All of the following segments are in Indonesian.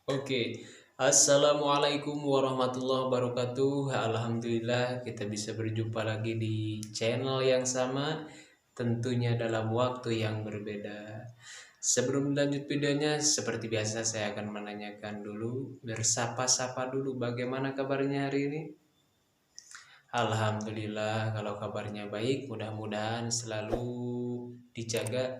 Oke, Assalamualaikum warahmatullahi wabarakatuh. Alhamdulillah kita bisa berjumpa lagi di channel yang sama, tentunya dalam waktu yang berbeda. Sebelum lanjut videonya, seperti biasa saya akan menanyakan dulu, bersapa-sapa dulu bagaimana kabarnya hari ini? Alhamdulillah kalau kabarnya baik, mudah-mudahan selalu dijaga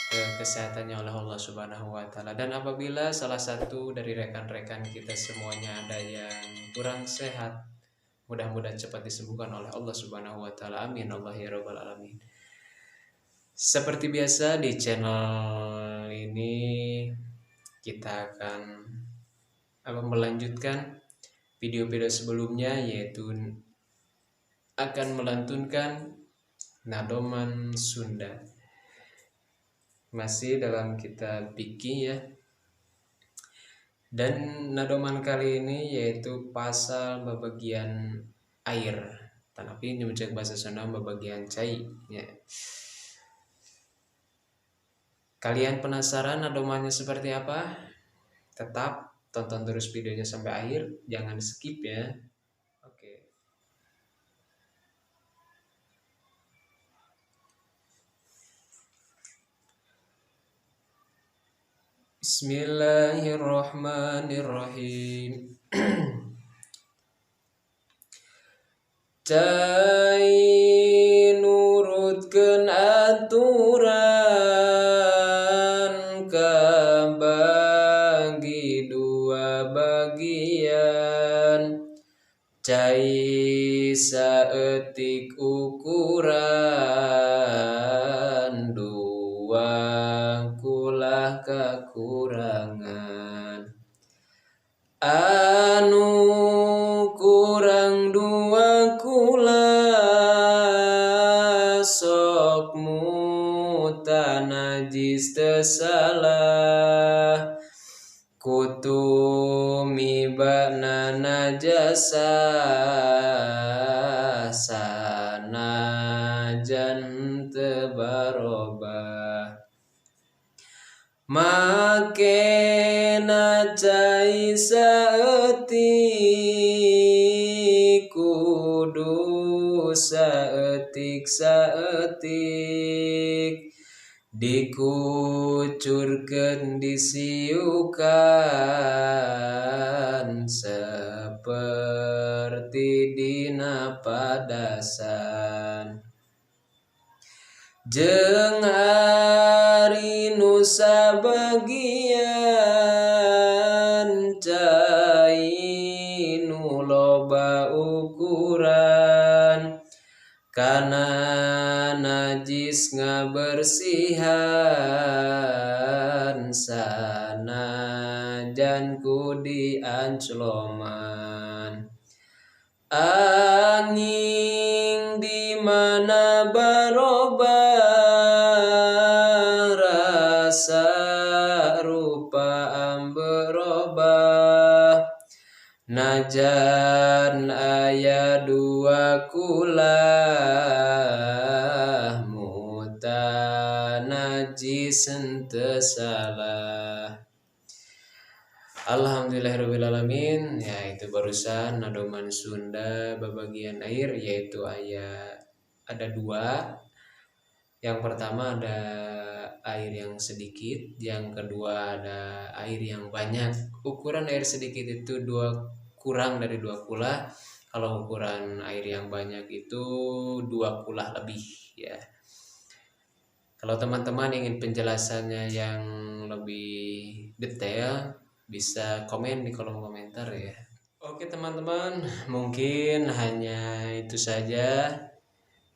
kesehatannya oleh Allah Subhanahu wa taala. Dan apabila salah satu dari rekan-rekan kita semuanya ada yang kurang sehat, mudah-mudahan cepat disembuhkan oleh Allah Subhanahu wa taala. Amin Allah ya rabbal alamin. Seperti biasa di channel ini kita akan melanjutkan video-video sebelumnya, yaitu akan melantunkan nadoman Sunda. Masih dalam kitab fikih ya. Dan nadoman kali ini yaitu pasal babagian air. Tapi ini mencek bahasa Sunda babagian cai ya. Kalian penasaran nadomannya seperti apa? Tetap tonton terus videonya sampai akhir, jangan skip ya. Oke. Bismillahirrahmanirrahim. Cai nurutkeun aturan kabagi dua bagian. Cai saeutik ukuran dua kulah kakurangan. Anu kurang dua kula sok muta najis teu salah kutu mibana najasa sanajan teu barobah. Makena cai saeutik kudu saeutik dikucurkeun disiukan seperti dina padasan. Jeung ari nu sabagian cai nu loba ukuran kana najis ngabersihan sanajan ku diancloman. Anging di mana barobah rasa rupa amberobah najan aya dua kulah muta najis henteu salah. Alhamdulillahirrahmanirrahim. Ya, itu barusan nadoman Sunda babagian air, yaitu ada dua. Yang pertama ada air yang sedikit, yang kedua ada air yang banyak. Ukuran air sedikit itu kurang dari dua kulah. Kalau ukuran air yang banyak itu dua kulah lebih ya. Kalau teman-teman ingin penjelasannya yang lebih detail, bisa komen di kolom komentar ya. Oke teman-teman, mungkin hanya itu saja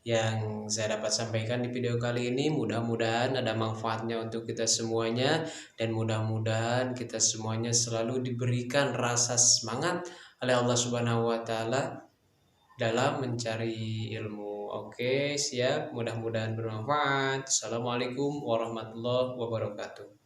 yang saya dapat sampaikan di video kali ini. Mudah-mudahan ada manfaatnya untuk kita semuanya, dan mudah-mudahan kita semuanya selalu diberikan rasa semangat oleh Allah Subhanahu wa taala dalam mencari ilmu. Oke, siap. Mudah-mudahan bermanfaat. Assalamualaikum warahmatullahi wabarakatuh.